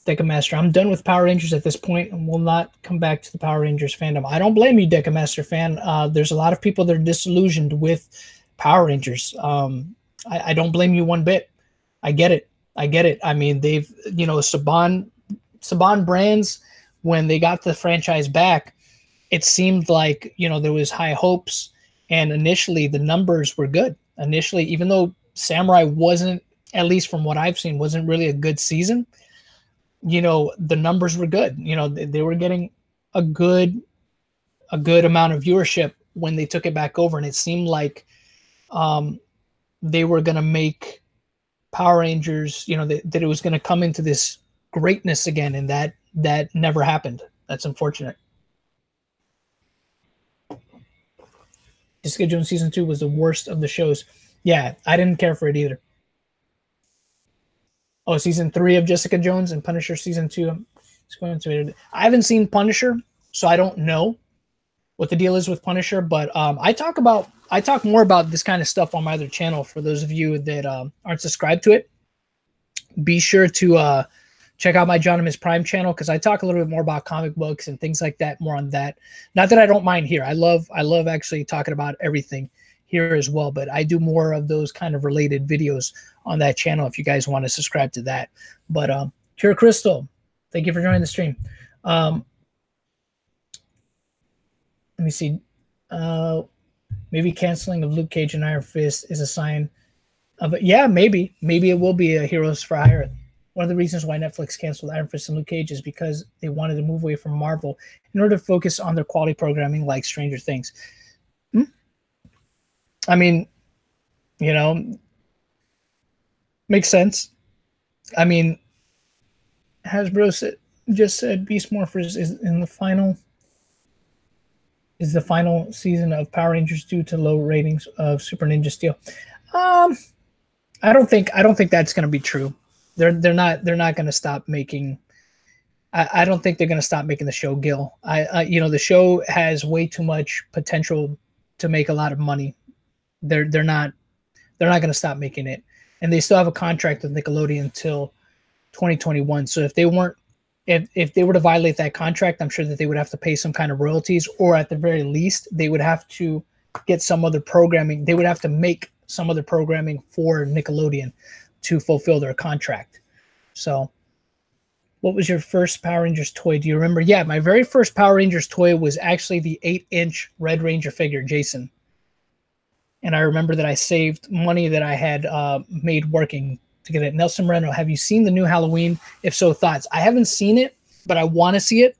Speaker 1: Decamaster, I'm done with Power Rangers at this point and will not come back to the Power Rangers fandom. I don't blame you, Decamaster fan. There's a lot of people that are disillusioned with Power Rangers. I don't blame you one bit. I get it. I mean, they've, Saban Brands, when they got the franchise back, it seemed like, there was high hopes. And initially the numbers were good. Initially, even though Samurai wasn't, at least from what I've seen, wasn't really a good season, the numbers were good. They were getting a good amount of viewership when they took it back over. And it seemed like they were going to make Power Rangers, that it was going to come into this greatness again. And that never happened. That's unfortunate. Jessica Jones season 2 was the worst of the shows. Yeah, I didn't care for it either. Oh, season 3 of Jessica Jones and Punisher season 2. I haven't seen Punisher, so I don't know what the deal is with Punisher. But I talk more about this kind of stuff on my other channel. For those of you that aren't subscribed to it, be sure to check out my Jonathan's Prime channel, because I talk a little bit more about comic books and things like that. More on that. Not that I don't mind here. I love actually talking about everything here as well, but I do more of those kind of related videos on that channel if you guys want to subscribe to that. But Pure Crystal, thank you for joining the stream. Let me see. Maybe canceling of Luke Cage and Iron Fist is a sign of it. Yeah, maybe it will be a Heroes for Hire. One of the reasons why Netflix canceled Iron Fist and Luke Cage is because they wanted to move away from Marvel in order to focus on their quality programming like Stranger Things. I mean, makes sense. I mean, Hasbro just said Beast Morphers is in the final. Is the final season of Power Rangers due to low ratings of Super Ninja Steel? I don't think that's going to be true. They're not going to stop making. I don't think they're going to stop making the show, Gil. The show has way too much potential to make a lot of money. They're not going to stop making it, and they still have a contract with Nickelodeon until 2021. So if they were to violate that contract, I'm sure that they would have to pay some kind of royalties, or at the very least, they would have to get some other programming. They would have to make some other programming for Nickelodeon to fulfill their contract. So, what was your first Power Rangers toy? Do you remember? Yeah, my very first Power Rangers toy was actually the 8-inch Red Ranger figure, Jason. And I remember that I saved money that I had made working to get it. Nelson Moreno, have you seen the new Halloween? If so, thoughts? I haven't seen it, but I want to see it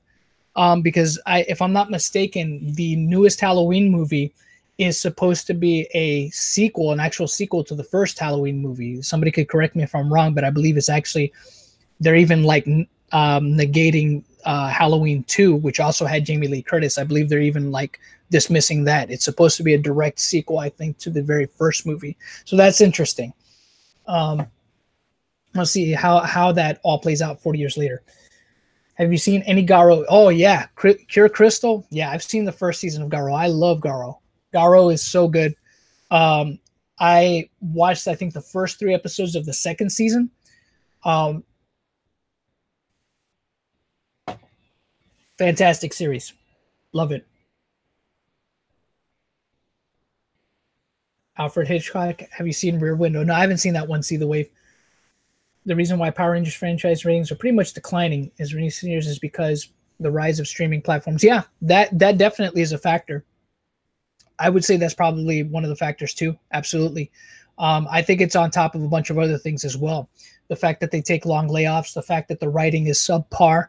Speaker 1: because if I'm not mistaken, the newest Halloween movie is supposed to be an actual sequel to the first Halloween movie. Somebody could correct me if I'm wrong, but I believe it's actually, they're even like negating Halloween 2, which also had Jamie Lee Curtis. I believe they're even like dismissing that. It's supposed to be a direct sequel, I think, to the very first movie. So that's interesting. Let's see how that all plays out 40 years later. Have you seen any Garo? Oh, yeah. Pure Crystal? Yeah, I've seen the first season of Garo. I love Garo. Garo is so good. I watched, I think, the first 3 episodes of the second season. Fantastic series. Love it. Alfred Hitchcock, have you seen Rear Window? No, I haven't seen that one, See the Wave. The reason why Power Rangers franchise ratings are pretty much declining in recent years is because the rise of streaming platforms. Yeah, that definitely is a factor. I would say that's probably one of the factors too. Absolutely. I think it's on top of a bunch of other things as well. The fact that they take long layoffs, the fact that the writing is subpar.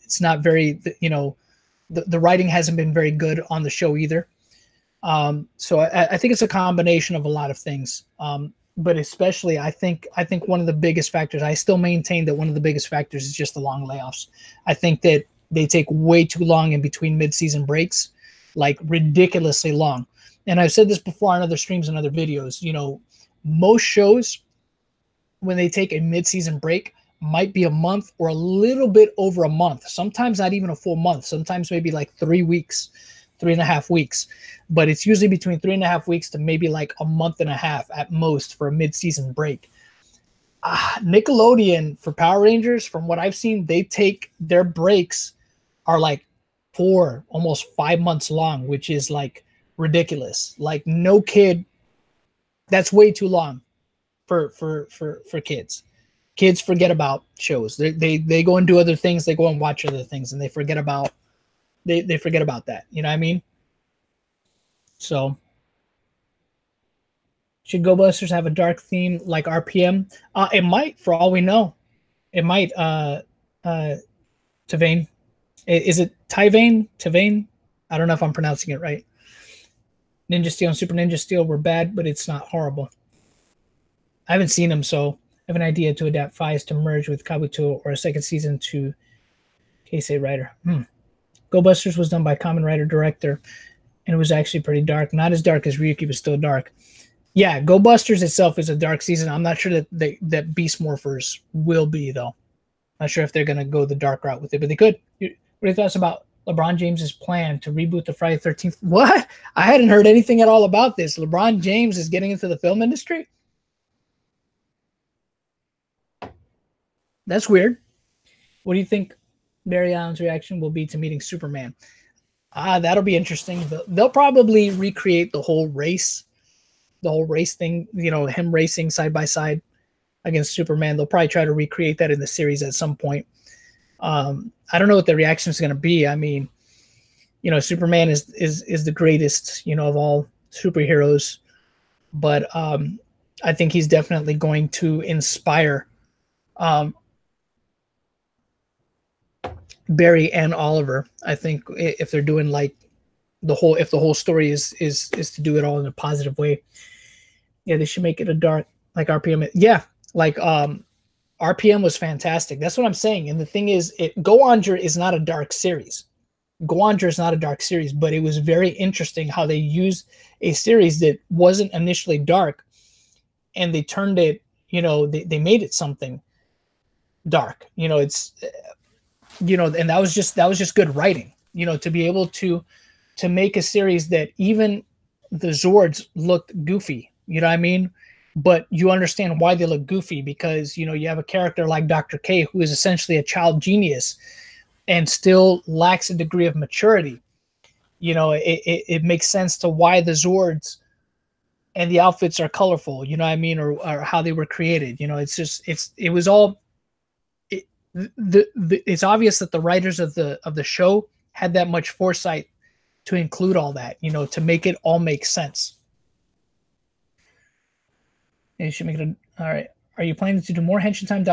Speaker 1: It's not very, the writing hasn't been very good on the show either. So I think it's a combination of a lot of things. But especially, I think one of the biggest factors, I still maintain that one of the biggest factors is just the long layoffs. I think that they take way too long in between mid-season breaks, like ridiculously long. And I've said this before on other streams and other videos, most shows, when they take a mid-season break, might be a month or a little bit over a month. Sometimes not even a full month. Sometimes maybe like 3 weeks. 3.5 weeks, but it's usually between 3.5 weeks to maybe like a month and a half at most for a mid-season break. Nickelodeon for Power Rangers, from what I've seen, they take their breaks are like 4, almost 5 months long, which is like ridiculous. Like no kid, that's way too long for kids. Kids forget about shows. They go and do other things. They go and watch other things, and they forget about that. You know what I mean? So should Go Busters have a dark theme like RPM? It might, for all we know. It might. Tavane. Is it Tyvane? Tavane? I don't know if I'm pronouncing it right. Ninja Steel and Super Ninja Steel were bad, but it's not horrible. I haven't seen them, so I have an idea to adapt Fies to merge with Kabuto or a second season to Keisei writer. Go Busters was done by Kamen Rider director, and it was actually pretty dark. Not as dark as Ryuki, but still dark. Yeah, Go Busters itself is a dark season. I'm not sure that Beast Morphers will be, though. Not sure if they're going to go the dark route with it, but they could. What are your thoughts about LeBron James's plan to reboot the Friday 13th? What? I hadn't heard anything at all about this. LeBron James is getting into the film industry? That's weird. What do you think Barry Allen's reaction will be to meeting Superman? That'll be interesting. They'll probably recreate the whole race thing, you know, him racing side by side against Superman. They'll probably try to recreate that in the series at some point. I don't know what the reaction is going to be. I mean, you know, Superman is the greatest, you know, of all superheroes, but I think he's definitely going to inspire Barry and Oliver. I think if they're doing like if the whole story is to do it all in a positive way, yeah, they should make it a dark like RPM. Yeah, like RPM was fantastic. That's what I'm saying. And the thing is, Go Onger is not a dark series. Go Onger is not a dark series, but it was very interesting how they used a series that wasn't initially dark, and they turned it. You know, they made it something dark. You know, it's. You know, and that was just good writing, you know, to be able to make a series that even the Zords looked goofy, you know what I mean? But you understand why they look goofy, because, you know, you have a character like Dr. K, who is essentially a child genius and still lacks a degree of maturity. You know, it makes sense to why the Zords and the outfits are colorful, you know what I mean? Or how they were created. You know, it was all, it's obvious that the writers of the show had that much foresight to include all that, you know, to make it all make sense. And you should make it all right. Are you planning to do more Henshin Time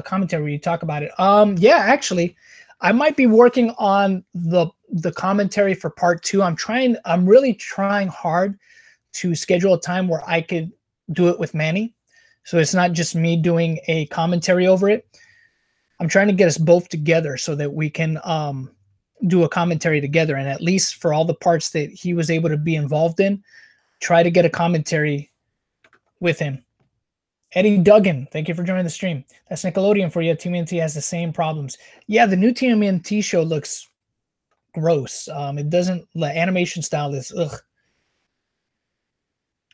Speaker 1: commentary where you talk about it? Yeah, actually, I might be working on the commentary for part 2. I'm really trying hard to schedule a time where I could do it with Manny, so it's not just me doing a commentary over it. I'm trying to get us both together so that we can do a commentary together, and at least for all the parts that he was able to be involved in, try to get a commentary with him. Eddie Duggan, thank you for joining the stream. That's Nickelodeon for you. TMNT has the same problems. Yeah, the new TMNT show looks gross. It doesn't, the animation style is ugh.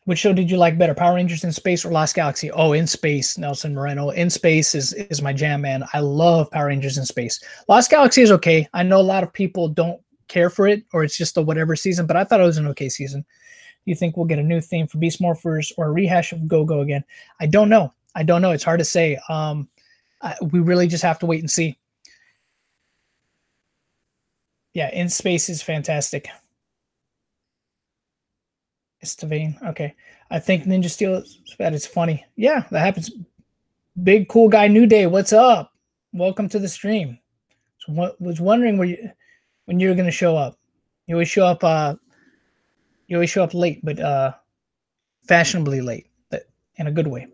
Speaker 1: Which show did you like better, Power Rangers in Space or Lost Galaxy? Oh, In Space, Nelson Moreno. In Space is my jam, man. I love Power Rangers in Space. Lost Galaxy is okay. I know a lot of people don't care for it, or it's just a whatever season, but I thought it was an okay season. Do you think we'll get a new theme for Beast Morphers or a rehash of Go-Go again? I don't know. It's hard to say. We really just have to wait and see. Yeah, In Space is fantastic. It's Tavane. Okay. I think Ninja Steel is bad. It's funny. Yeah, that happens. Big cool guy New Day. What's up? Welcome to the stream. So was wondering when you were gonna show up. You always show up late, but fashionably late, but in a good way.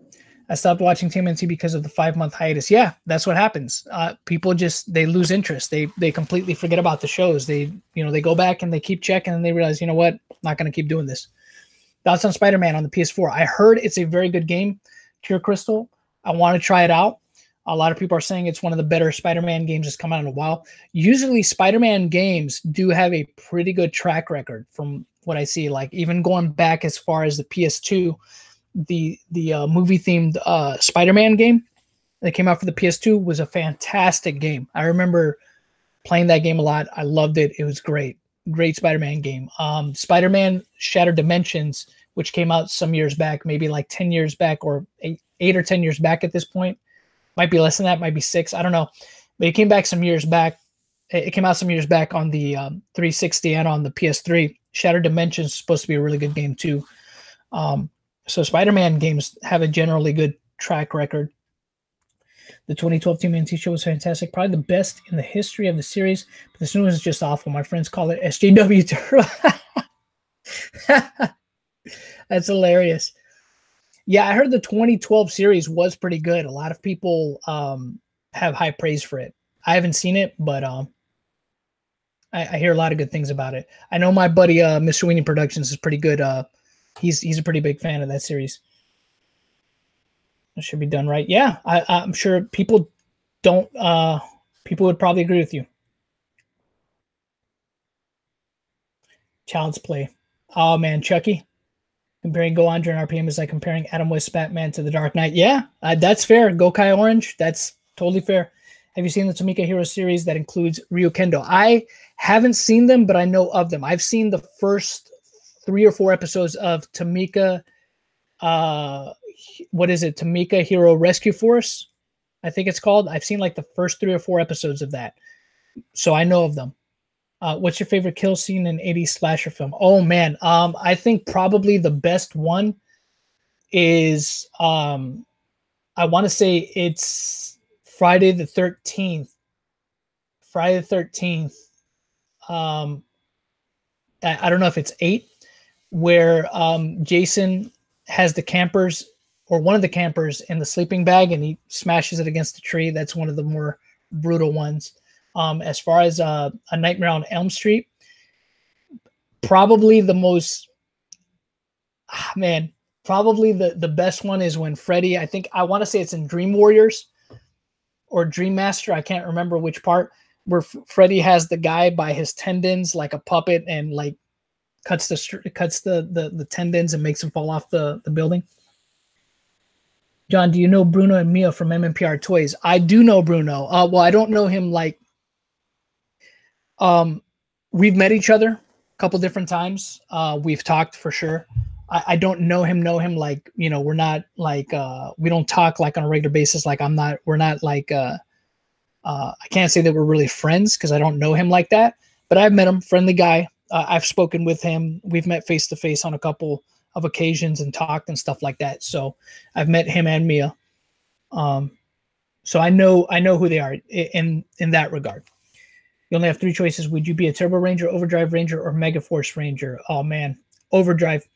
Speaker 1: I stopped watching TMNT because of the 5-month hiatus. Yeah, that's what happens. People they lose interest. They completely forget about the shows. They go back and they keep checking and they realize, you know what, I'm not gonna keep doing this. Thoughts on Spider-Man on the PS4? I heard it's a very good game, Pure Crystal. I want to try it out. A lot of people are saying it's one of the better Spider-Man games that's come out in a while. Usually Spider-Man games do have a pretty good track record from what I see. Like even going back as far as the PS2, the movie themed Spider-Man game that came out for the PS2 was a fantastic game. I remember playing that game a lot. I loved it. It was great. Great Spider-Man game. Spider-Man Shattered Dimensions, which came out some years back, maybe like 10 years back or eight or 10 years back at this point. Might be less than that, might be 6. I don't know. But it came back some years back. It came out some years back on the 360 and on the PS3. Shattered Dimensions is supposed to be a really good game too. So Spider-Man games have a generally good track record. The 2012 TMNT show was fantastic. Probably the best in the history of the series. But this new one is just awful. My friends call it SJW Turtle. That's hilarious. Yeah, I heard the 2012 series was pretty good. A lot of people have high praise for it. I haven't seen it, but I hear a lot of good things about it. I know my buddy Mr. Weenie Productions is pretty good. He's a pretty big fan of that series. It should be done right. Yeah, I'm sure people don't. People would probably agree with you. Child's Play. Oh man, Chucky. Comparing Go Andre and RPM is like comparing Adam West's Batman to The Dark Knight. Yeah, that's fair. Go Kai Orange. That's totally fair. Have you seen the Tamika Hero series that includes Ryu Kendo? I haven't seen them, but I know of them. I've seen the first 3 or 4 episodes of Tamika. What is it? Tamika Hero Rescue Force, I think it's called. I've seen like the first 3 or 4 episodes of that, so I know of them. What's your favorite kill scene in 80s slasher film? Oh man, I think probably the best one is I want to say it's Friday the 13th. Friday the 13th. I don't know if it's 8, where Jason has the campers or one of the campers in the sleeping bag and he smashes it against the tree. That's one of the more brutal ones. As far as A Nightmare on Elm Street, probably the most, probably the best one is when Freddy, I want to say it's in Dream Warriors or Dream Master. I can't remember which part, where Freddy has the guy by his tendons like a puppet and like cuts the tendons and makes him fall off the building. John, do you know Bruno and Mia from MMPR Toys? I do know Bruno. Well, I don't know him like. We've met each other a couple different times. We've talked for sure. I don't know him like, we're not like, we don't talk like on a regular basis. Like we're not like, I can't say that we're really friends because I don't know him like that, but I've met him, friendly guy. I've spoken with him. We've met face to face on a couple of occasions and talked and stuff like that. So I've met him and Mia. So I know who they are in that regard. You only have 3 choices. Would you be a Turbo Ranger, Overdrive Ranger, or Mega Force Ranger? Oh, man. Overdrive.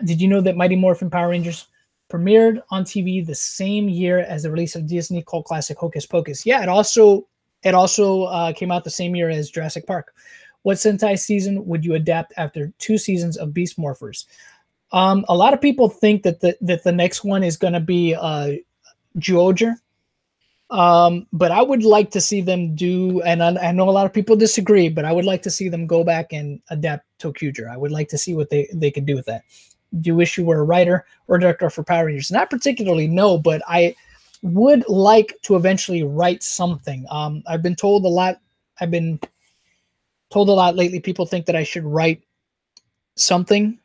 Speaker 1: Did you know that Mighty Morphin Power Rangers premiered on TV the same year as the release of Disney cult classic Hocus Pocus? Yeah, it also came out the same year as Jurassic Park. What Sentai season would you adapt after 2 seasons of Beast Morphers? A lot of people think that the next one is going to be Zyuohger. But I would like to see them do, and I know a lot of people disagree, but I would like to see them go back and adapt Tokyuger. I would like to see what they could do with that. Do you wish you were a writer or director for Power Rangers? Not particularly, no, but I would like to eventually write something. I've been told a lot lately. People think that I should write something.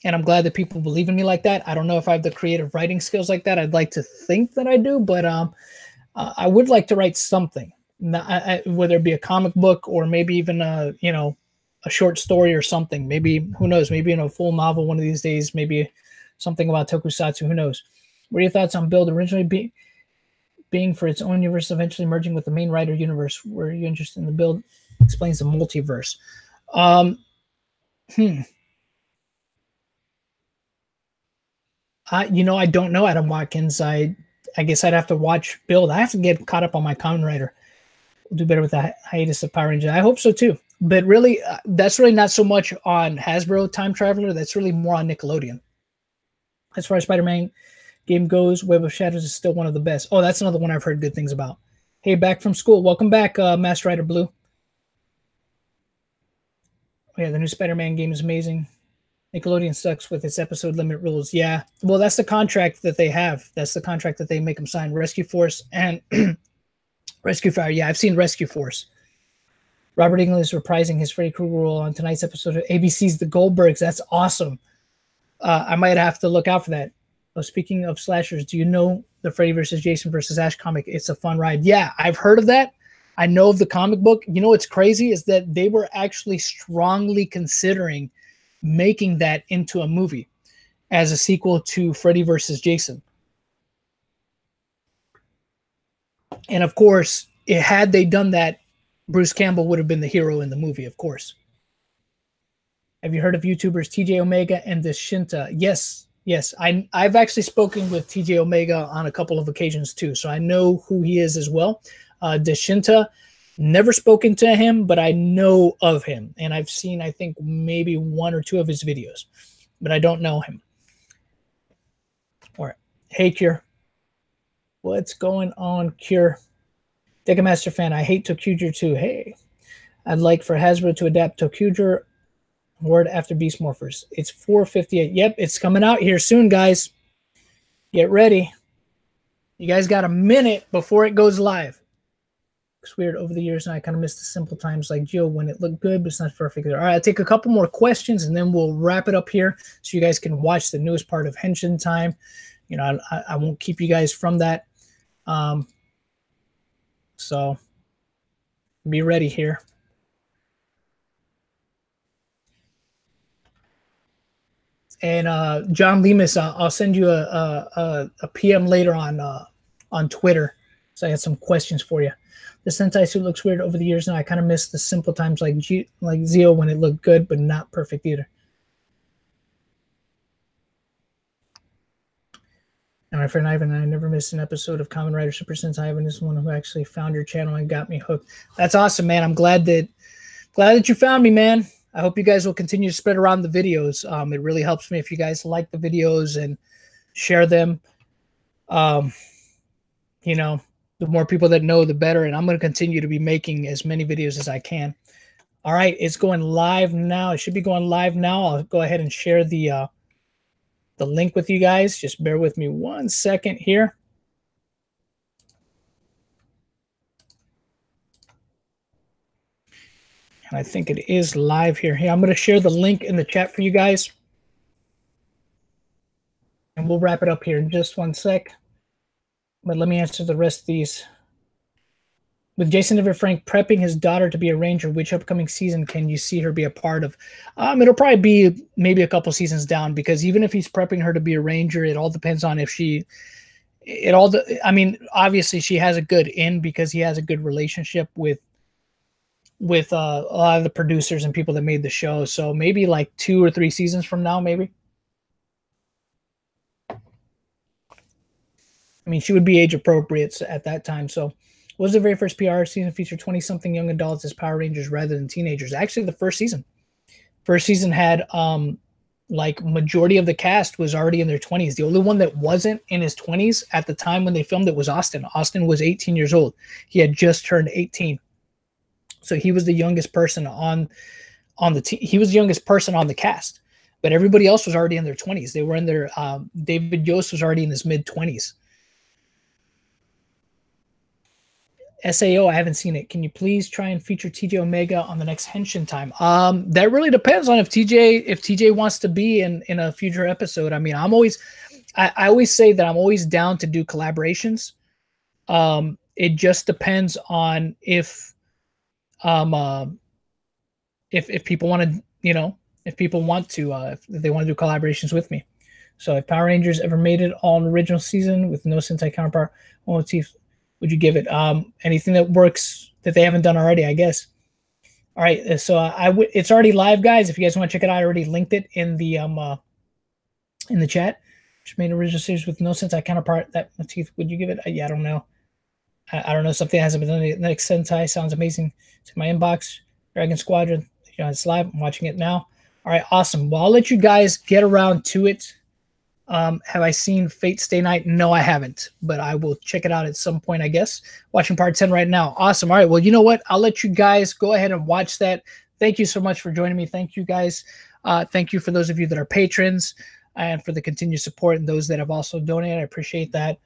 Speaker 1: And I'm glad that people believe in me like that. I don't know if I have the creative writing skills like that. I'd like to think that I do, but I would like to write something, whether it be a comic book or maybe even a short story or something. Maybe, who knows, maybe in a full novel one of these days, maybe something about tokusatsu, who knows. What are your thoughts on Build originally being for its own universe, eventually merging with the main writer universe? Were you interested in the Build? Explains the multiverse. I don't know Adam Watkins. I guess I'd have to watch Build. I have to get caught up on my Kamen Rider. We'll do better with the hiatus of Power Rangers. I hope so too. But really, that's really not so much on Hasbro Time Traveler. That's really more on Nickelodeon. As far as Spider-Man Game goes. Web of Shadows is still one of the best. Oh, that's another one I've heard good things about. Hey, back from school. Welcome back, Master Rider Blue. Oh, yeah, the new Spider-Man game is amazing. Nickelodeon sucks with its episode limit rules. Yeah, well, that's the contract that they have. That's the contract that they make them sign. Rescue Force and Rescue Fire. Yeah, I've seen Rescue Force. Robert Englund is reprising his Freddy Krueger role on tonight's episode of ABC's The Goldbergs. That's awesome. I might have to look out for that. Oh, speaking of slashers, do you know the Freddy versus Jason versus Ash comic? It's a fun ride. Yeah, I've heard of that. I know of the comic book. You know what's crazy is that they were actually strongly considering making that into a movie as a sequel to Freddy versus Jason. And of course, had they done that, Bruce Campbell would have been the hero in the movie, of course. Have you heard of YouTubers TJ Omega and Deshinta? Yes. I've actually spoken with TJ Omega on a couple of occasions too, so I know who he is as well. Deshinta, never spoken to him, but I know of him, and I've seen, I think, maybe one or two of his videos, but I don't know him. All right. Hey, Cure. What's going on, Cure? Deckamaster fan, I hate Tokuger too. Hey, I'd like for Hasbro to adapt Tokuger word after Beast Morphers. It's 458. Yep, it's coming out here soon, guys. Get ready. You guys got a minute before it goes live. It's weird over the years, and I kind of missed the simple times like Jill when it looked good, but it's not perfect. All right, I'll take a couple more questions, and then we'll wrap it up here so you guys can watch the newest part of Henshin time. You know, I won't keep you guys from that. So be ready here. And John Lemus, I'll send you a PM later on Twitter. So I had some questions for you. The Sentai suit looks weird over the years, and I kind of miss the simple times like Zio when it looked good, but not perfect either. And my friend Ivan and I never missed an episode of Kamen Rider Super Sentai. Ivan is the one who actually found your channel and got me hooked. That's awesome, man. I'm glad that you found me, man. I hope you guys will continue to spread around the videos. It really helps me if you guys like the videos and share them. You know, the more people that know, the better. And I'm going to continue to be making as many videos as I can. All right, it's going live now. It should be going live now. I'll go ahead and share the link with you guys. Just bear with me 1 second here. And I think it is live here. Hey, I'm going to share the link in the chat for you guys. And we'll wrap it up here in just 1 sec. But let me answer the rest of these. With Jason Ever Frank prepping his daughter to be a ranger, which upcoming season can you see her be a part of? It'll probably be maybe a couple seasons down, because even if he's prepping her to be a ranger, it all depends on if she. I mean, obviously she has a good in because he has a good relationship with a lot of the producers and people that made the show. So maybe like 2 or 3 seasons from now, maybe. I mean, she would be age appropriate at that time. So. Was the very first PR season featured 20-something young adults as Power Rangers rather than teenagers? Actually, the first season. First season had like majority of the cast was already in their 20s. The only one that wasn't in his 20s at the time when they filmed it was Austin. Austin was 18 years old. He had just turned 18. So he was the youngest person on the team. He was the youngest person on the cast. But everybody else was already in their 20s. They were in their David Yost was already in his mid-20s. SAO, I haven't seen it. Can you please try and feature TJ Omega on the next Henshin time? That really depends on if TJ wants to be in a future episode. I mean, I always say that I'm always down to do collaborations. It just depends on if people want to, if people want to, if they want to do collaborations with me. So if Power Rangers ever made it on original season with no Sentai counterpart, would you give it anything that works that they haven't done already, I guess? All right, so it's already live, guys. If you guys want to check it out, I already linked it in the chat. Just made an original series with no Sentai counterpart. That motif, would you give it? Yeah, I don't know. I don't know. Something hasn't been done. The next Sentai sounds amazing. It's in my inbox. Dragon Squadron. It's live. I'm watching it now. All right, awesome. Well, I'll let you guys get around to it. Have I seen Fate Stay Night? No, I haven't, but I will check it out at some point, I guess. Watching part 10 right now. Awesome. All right. Well, you know what? I'll let you guys go ahead and watch that. Thank you so much for joining me. Thank you guys. Thank you for those of you that are patrons and for the continued support, and those that have also donated. I appreciate that.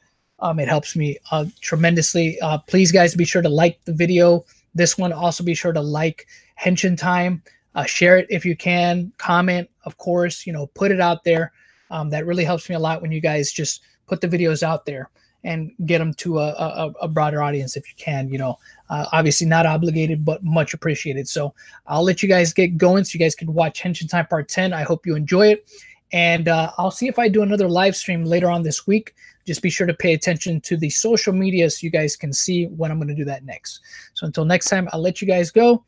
Speaker 1: It helps me tremendously. Please, guys, be sure to like the video. This one, also be sure to like Henshin Time. Share it if you can. Comment, of course. Put it out there. That really helps me a lot when you guys just put the videos out there and get them to a broader audience if you can. Obviously not obligated, but much appreciated. So I'll let you guys get going so you guys can watch Henshin Time Part 10. I hope you enjoy it. And I'll see if I do another live stream later on this week. Just be sure to pay attention to the social media so you guys can see when I'm going to do that next. So until next time, I'll let you guys go.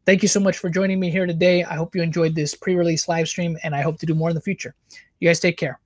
Speaker 1: Thank you so much for joining me here today. I hope you enjoyed this pre-release live stream, and I hope to do more in the future. You guys take care.